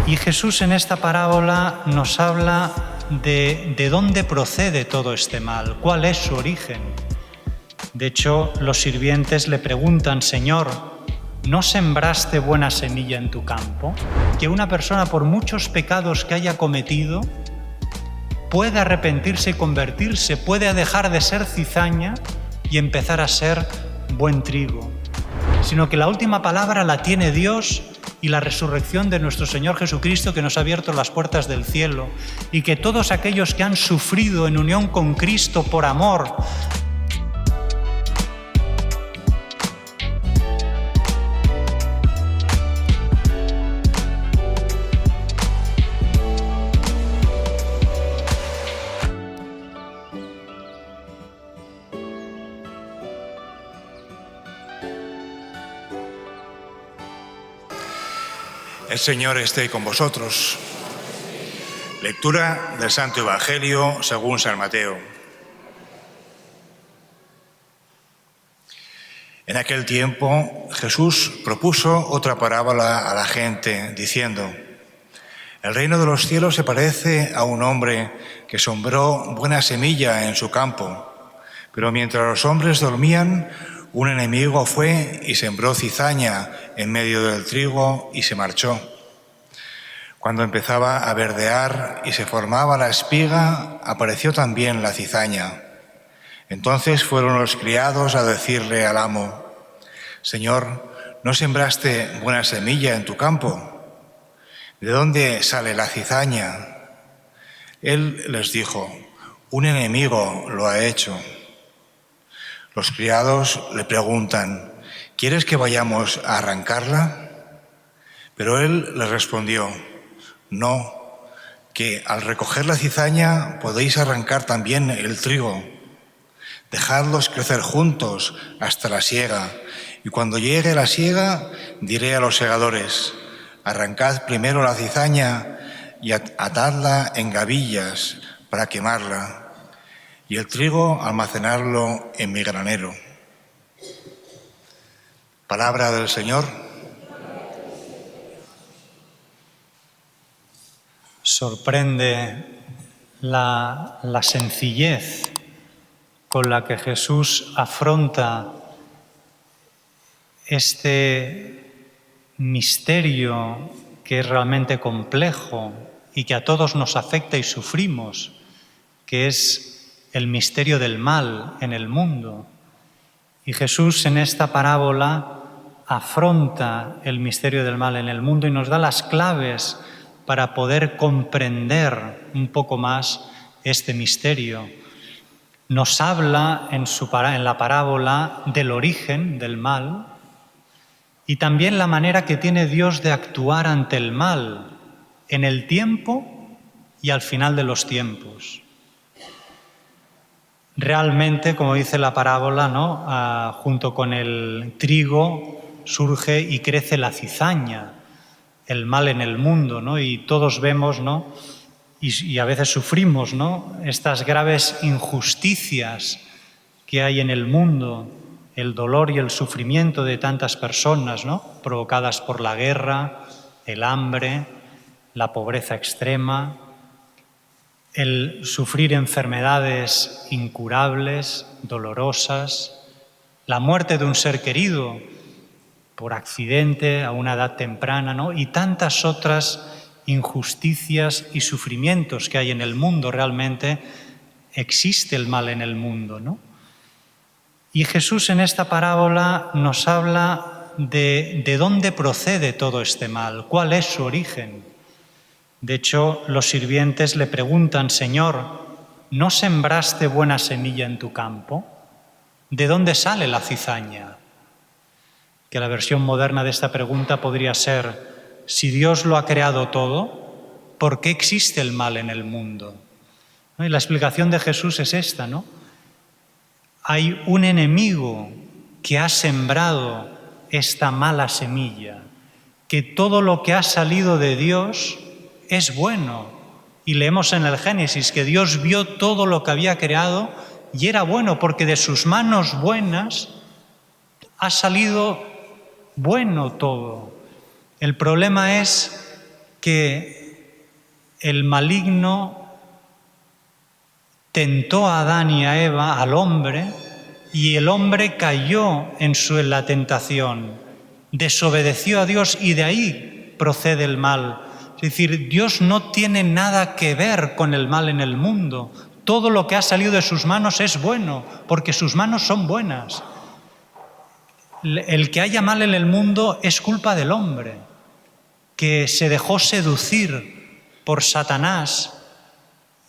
Y Jesús en esta parábola nos habla de dónde procede todo este mal, cuál es su origen. De hecho, los sirvientes le preguntan: Señor, ¿no sembraste buena semilla en tu campo? Que una persona, por muchos pecados que haya cometido, puede arrepentirse y convertirse, puede dejar de ser cizaña y empezar a ser buen trigo. Sino que la última palabra la tiene Dios y la resurrección de nuestro Señor Jesucristo, que nos ha abierto las puertas del cielo, y que todos aquellos que han sufrido en unión con Cristo por amor, El Señor esté con vosotros. Lectura del Santo Evangelio según San Mateo. En aquel tiempo Jesús propuso otra parábola a la gente, diciendo: el reino de los cielos se parece a un hombre que sembró buena semilla en su campo, pero mientras los hombres dormían, un enemigo fue y sembró cizaña en medio del trigo y se marchó. Cuando empezaba a verdear y se formaba la espiga, apareció también la cizaña. Entonces fueron los criados a decirle al amo: Señor, ¿no sembraste buena semilla en tu campo? ¿De dónde sale la cizaña? Él les dijo: un enemigo lo ha hecho. Los criados le preguntan: ¿quieres que vayamos a arrancarla? Pero él les respondió: no, que al recoger la cizaña podéis arrancar también el trigo. Dejadlos crecer juntos hasta la siega, y cuando llegue la siega diré a los segadores: arrancad primero la cizaña y atadla en gavillas para quemarla, y el trigo almacenarlo en mi granero. Palabra del Señor. Sorprende la sencillez con la que Jesús afronta este misterio que es realmente complejo y que a todos nos afecta y sufrimos, que es el misterio del mal en el mundo. Y Jesús en esta parábola afronta el misterio del mal en el mundo y nos da las claves para poder comprender un poco más este misterio. Nos habla en la parábola del origen del mal y también la manera que tiene Dios de actuar ante el mal en el tiempo y al final de los tiempos. Realmente, como dice la parábola, ¿no? Junto con el trigo surge y crece la cizaña, el mal en el mundo, ¿no? Y todos vemos, ¿no? Y a veces sufrimos, ¿no? Estas graves injusticias que hay en el mundo, el dolor y el sufrimiento de tantas personas, ¿no? Provocadas por la guerra, el hambre, la pobreza extrema, el sufrir enfermedades incurables, dolorosas, la muerte de un ser querido por accidente a una edad temprana, ¿no? Y tantas otras injusticias y sufrimientos que hay en el mundo. Realmente existe el mal en el mundo, ¿no? Y Jesús en esta parábola nos habla de dónde procede todo este mal, cuál es su origen. De hecho, los sirvientes le preguntan: Señor, ¿no sembraste buena semilla en tu campo? ¿De dónde sale la cizaña? Que la versión moderna de esta pregunta podría ser: si Dios lo ha creado todo, ¿por qué existe el mal en el mundo? ¿No? Y la explicación de Jesús es esta, ¿no? Hay un enemigo que ha sembrado esta mala semilla, que todo lo que ha salido de Dios es bueno. Y leemos en el Génesis que Dios vio todo lo que había creado y era bueno, porque de sus manos buenas ha salido bueno todo. El problema es que el maligno tentó a Adán y a Eva, al hombre, y el hombre cayó en la tentación, desobedeció a Dios y de ahí procede el mal. Es decir, Dios no tiene nada que ver con el mal en el mundo. Todo lo que ha salido de sus manos es bueno, porque sus manos son buenas. El que haya mal en el mundo es culpa del hombre, que se dejó seducir por Satanás,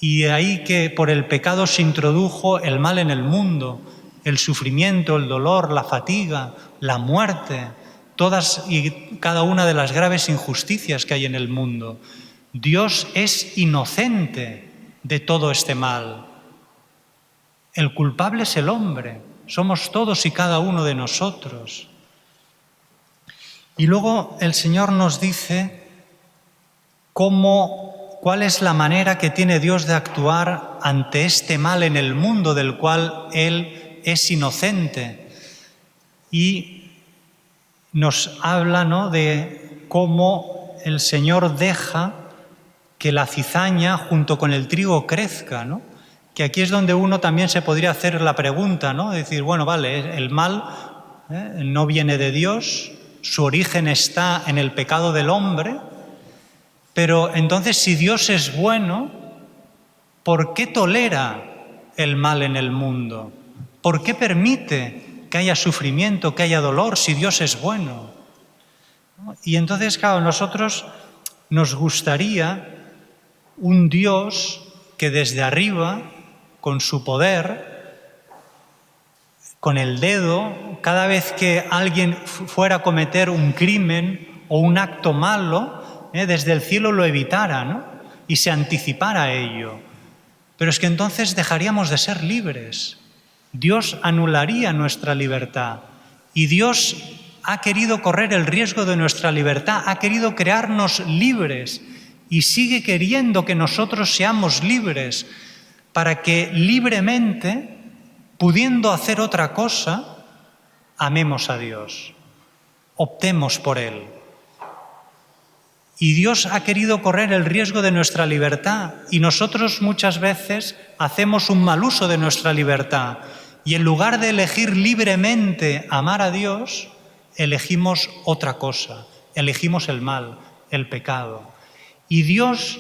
y de ahí que por el pecado se introdujo el mal en el mundo, el sufrimiento, el dolor, la fatiga, la muerte, todas y cada una de las graves injusticias que hay en el mundo. Dios es inocente de todo este mal. El culpable es el hombre, somos todos y cada uno de nosotros. Y luego el Señor nos dice cuál es la manera que tiene Dios de actuar ante este mal en el mundo del cual Él es inocente. Y nos habla, ¿no?, de cómo el Señor deja que la cizaña junto con el trigo crezca, ¿no? Que aquí es donde uno también se podría hacer la pregunta, ¿no? Decir, bueno, vale, el mal no viene de Dios, su origen está en el pecado del hombre, pero entonces si Dios es bueno, ¿por qué tolera el mal en el mundo? ¿Por qué permite que haya sufrimiento, que haya dolor, si Dios es bueno? Y entonces, claro, a nosotros nos gustaría un Dios que desde arriba, con su poder, con el dedo, cada vez que alguien fuera a cometer un crimen o un acto malo, desde el cielo lo evitara, ¿no?, y se anticipara a ello. Pero es que entonces dejaríamos de ser libres. Dios anularía nuestra libertad. Y Dios ha querido correr el riesgo de nuestra libertad, ha querido crearnos libres y sigue queriendo que nosotros seamos libres para que libremente, pudiendo hacer otra cosa, amemos a Dios, optemos por Él. Y Dios ha querido correr el riesgo de nuestra libertad y nosotros muchas veces hacemos un mal uso de nuestra libertad y en lugar de elegir libremente amar a Dios, elegimos otra cosa, elegimos el mal, el pecado. Y Dios,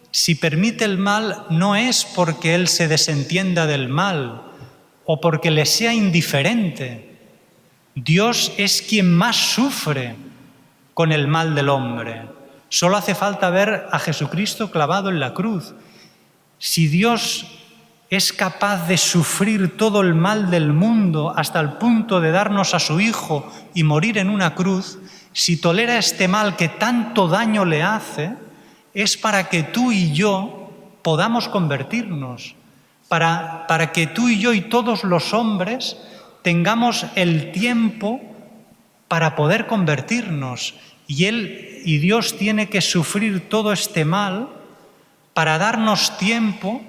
si permite el mal, no es porque Él se desentienda del mal o porque le sea indiferente. Dios es quien más sufre con el mal del hombre. Solo hace falta ver a Jesucristo clavado en la cruz. Si Dios es capaz de sufrir todo el mal del mundo hasta el punto de darnos a su Hijo y morir en una cruz, si tolera este mal que tanto daño le hace, es para que tú y yo podamos convertirnos, para que tú y yo y todos los hombres tengamos el tiempo para poder convertirnos. Y Dios tiene que sufrir todo este mal para darnos tiempo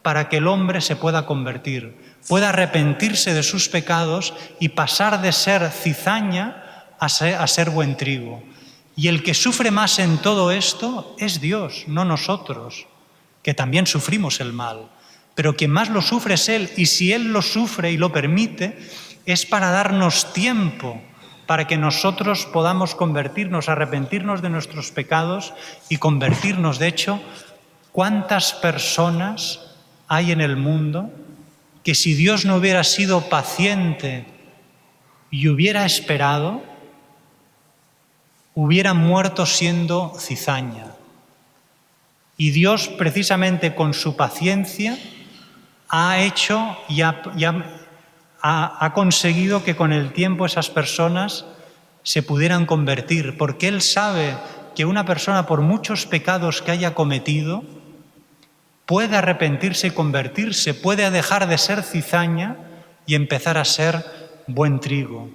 para que el hombre se pueda convertir, pueda arrepentirse de sus pecados y pasar de ser cizaña a ser buen trigo. Y el que sufre más en todo esto es Dios, no nosotros, que también sufrimos el mal. Pero quien más lo sufre es Él, y si Él lo sufre y lo permite, es para darnos tiempo para que nosotros podamos convertirnos, arrepentirnos de nuestros pecados y convertirnos. De hecho, ¿cuántas personas hay en el mundo que si Dios no hubiera sido paciente y hubiera esperado, hubieran muerto siendo cizaña? Y Dios, precisamente con su paciencia, ha hecho y ha conseguido que con el tiempo esas personas se pudieran convertir, porque Él sabe que una persona, por muchos pecados que haya cometido, puede arrepentirse y convertirse, puede dejar de ser cizaña y empezar a ser buen trigo.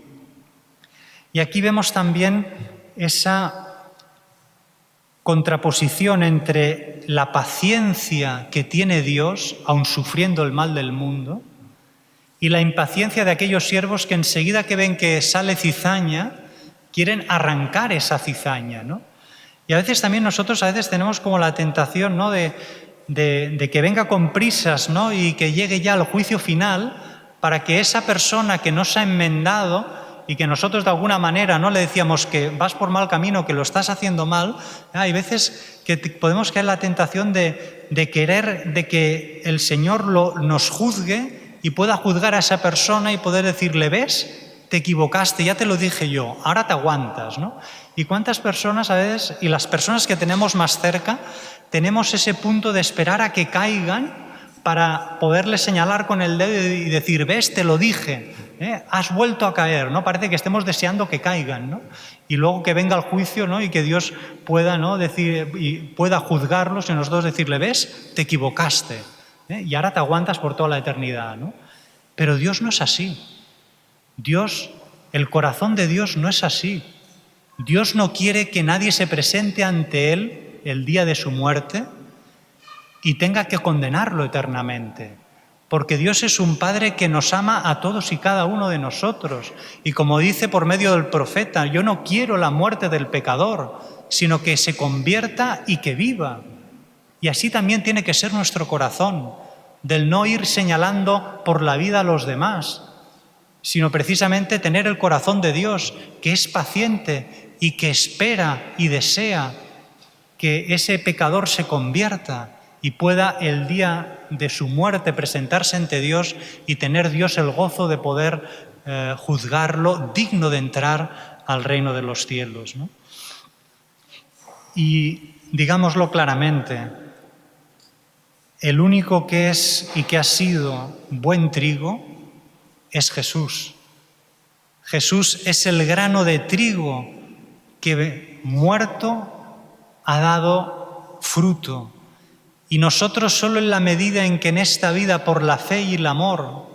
Y aquí vemos también esa contraposición entre la paciencia que tiene Dios, aun sufriendo el mal del mundo, y la impaciencia de aquellos siervos que enseguida que ven que sale cizaña, quieren arrancar esa cizaña, ¿no? Y a veces también nosotros tenemos como la tentación, ¿no?, de que venga con prisas, ¿no?, y que llegue ya al juicio final para que esa persona que no se ha enmendado y que nosotros de alguna manera no le decíamos que vas por mal camino, que lo estás haciendo mal, hay veces que podemos caer en la tentación de querer de que el Señor nos juzgue y pueda juzgar a esa persona y poder decirle, ¿ves? Te equivocaste, ya te lo dije yo, ahora te aguantas, ¿no? Y cuántas personas a veces, y las personas que tenemos más cerca, tenemos ese punto de esperar a que caigan para poderles señalar con el dedo y decir, ves, te lo dije, has vuelto a caer, ¿no? Parece que estemos deseando que caigan, ¿no? Y luego que venga el juicio, ¿no?, y que Dios pueda, ¿no?, decir, y pueda juzgarlos y nosotros decirle, ves, te equivocaste, y ahora te aguantas por toda la eternidad, ¿no? Pero Dios no es así. Dios, el corazón de Dios no es así. Dios no quiere que nadie se presente ante Él el día de su muerte y tenga que condenarlo eternamente. Porque Dios es un Padre que nos ama a todos y cada uno de nosotros. Y como dice por medio del profeta, yo no quiero la muerte del pecador, sino que se convierta y que viva. Y así también tiene que ser nuestro corazón, del no ir señalando por la vida a los demás, sino precisamente tener el corazón de Dios, que es paciente y que espera y desea que ese pecador se convierta y pueda el día de su muerte presentarse ante Dios y tener Dios el gozo de poder juzgarlo digno de entrar al reino de los cielos, ¿no? Y digámoslo claramente, el único que es y que ha sido buen trigo es Jesús. Jesús es el grano de trigo que muerto ha dado fruto. Y nosotros solo en la medida en que en esta vida, por la fe y el amor,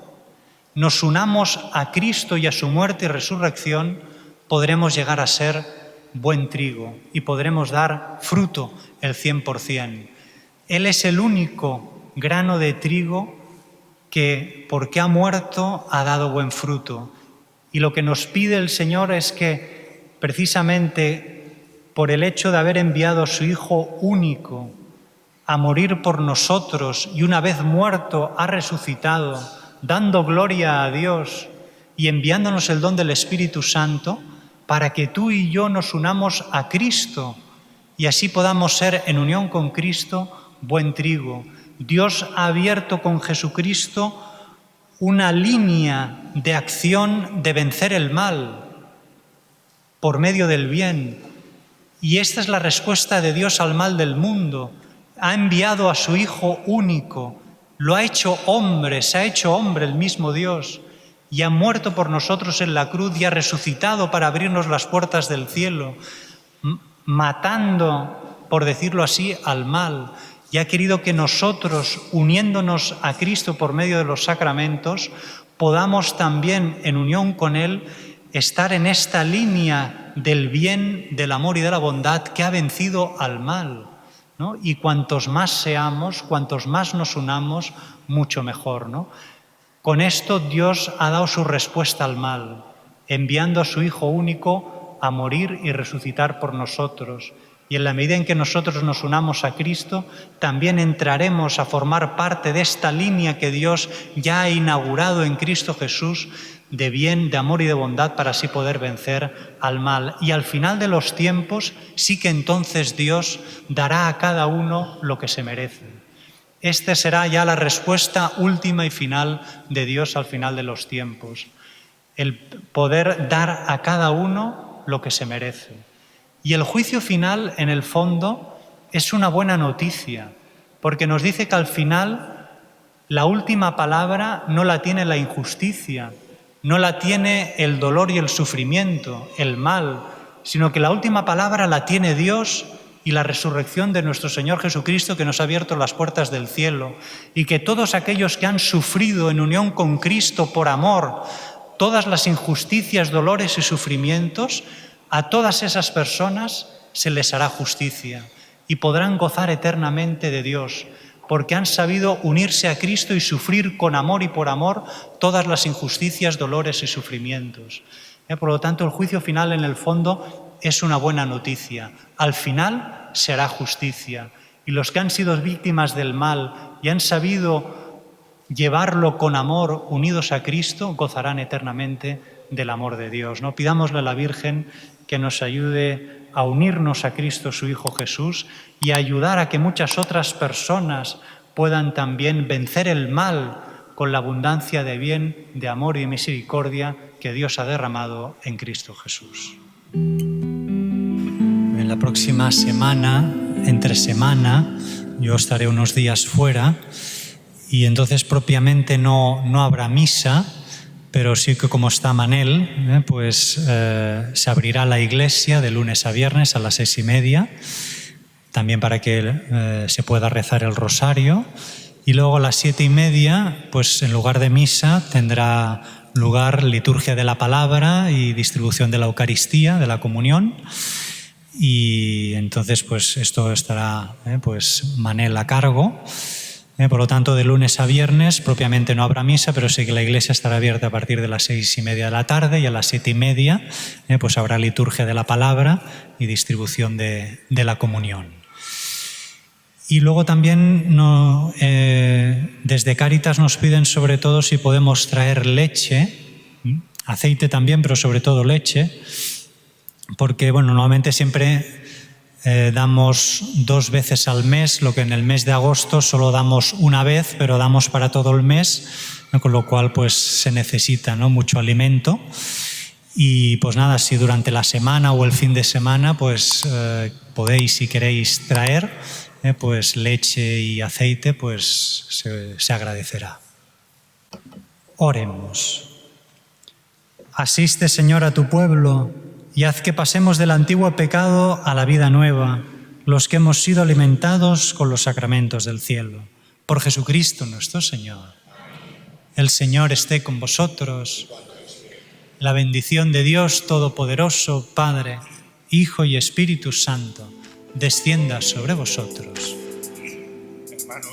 nos unamos a Cristo y a su muerte y resurrección, podremos llegar a ser buen trigo y podremos dar fruto el 100%. Él es el único grano de trigo que, porque ha muerto, ha dado buen fruto. Y lo que nos pide el Señor es que, precisamente por el hecho de haber enviado a su Hijo único a morir por nosotros y una vez muerto ha resucitado, dando gloria a Dios y enviándonos el don del Espíritu Santo, para que tú y yo nos unamos a Cristo y así podamos ser en unión con Cristo buen trigo. Dios ha abierto con Jesucristo una línea de acción de vencer el mal por medio del bien. Y esta es la respuesta de Dios al mal del mundo. Ha enviado a su Hijo único, lo ha hecho hombre, se ha hecho hombre el mismo Dios, y ha muerto por nosotros en la cruz y ha resucitado para abrirnos las puertas del cielo, matando, por decirlo así, al mal. Y ha querido que nosotros, uniéndonos a Cristo por medio de los sacramentos, podamos también, en unión con Él, estar en esta línea del bien, del amor y de la bondad que ha vencido al mal, ¿no? Y cuantos más seamos, cuantos más nos unamos, mucho mejor, ¿no? Con esto Dios ha dado su respuesta al mal, enviando a su Hijo único a morir y resucitar por nosotros. Y en la medida en que nosotros nos unamos a Cristo, también entraremos a formar parte de esta línea que Dios ya ha inaugurado en Cristo Jesús, de bien, de amor y de bondad, para así poder vencer al mal. Y al final de los tiempos, sí que entonces Dios dará a cada uno lo que se merece. Esta será ya la respuesta última y final de Dios al final de los tiempos. El poder dar a cada uno lo que se merece. Y el juicio final, en el fondo, es una buena noticia, porque nos dice que al final la última palabra no la tiene la injusticia, no la tiene el dolor y el sufrimiento, el mal, sino que la última palabra la tiene Dios y la resurrección de nuestro Señor Jesucristo, que nos ha abierto las puertas del cielo, y que todos aquellos que han sufrido en unión con Cristo por amor todas las injusticias, dolores y sufrimientos, a todas esas personas se les hará justicia y podrán gozar eternamente de Dios, porque han sabido unirse a Cristo y sufrir con amor y por amor todas las injusticias, dolores y sufrimientos. Por lo tanto, el juicio final, en el fondo, es una buena noticia. Al final se hará justicia. Y los que han sido víctimas del mal y han sabido llevarlo con amor, unidos a Cristo, gozarán eternamente del amor de Dios, ¿no? Pidámosle a la Virgen que nos ayude a unirnos a Cristo, su Hijo Jesús, y a ayudar a que muchas otras personas puedan también vencer el mal con la abundancia de bien, de amor y de misericordia que Dios ha derramado en Cristo Jesús. En la próxima semana, entre semana, yo estaré unos días fuera y entonces propiamente no habrá misa, pero sí que como está Manel, se abrirá la iglesia de lunes a viernes a las 6:30, también para que se pueda rezar el rosario. Y luego a las 7:30, pues en lugar de misa, tendrá lugar liturgia de la palabra y distribución de la Eucaristía, de la comunión. Y entonces, pues esto estará Manel a cargo. Por lo tanto, de lunes a viernes propiamente no habrá misa, pero sí que la iglesia estará abierta a partir de las 6:30 de la tarde, y a las 7:30 pues habrá liturgia de la palabra y distribución de la comunión. Y luego también desde Cáritas nos piden sobre todo si podemos traer leche, aceite también, pero sobre todo leche, porque normalmente siempre damos 2 veces al mes, lo que en el mes de agosto solo damos una vez, pero damos para todo el mes, con lo cual pues se necesita, ¿no?, mucho alimento. Y pues nada, si durante la semana o el fin de semana pues podéis, si queréis, traer pues leche y aceite, pues se agradecerá. Oremos. Asiste, Señor, a tu pueblo y haz que pasemos del antiguo pecado a la vida nueva, los que hemos sido alimentados con los sacramentos del cielo. Por Jesucristo nuestro Señor. El Señor esté con vosotros. La bendición de Dios Todopoderoso, Padre, Hijo y Espíritu Santo, descienda sobre vosotros. Hermanos,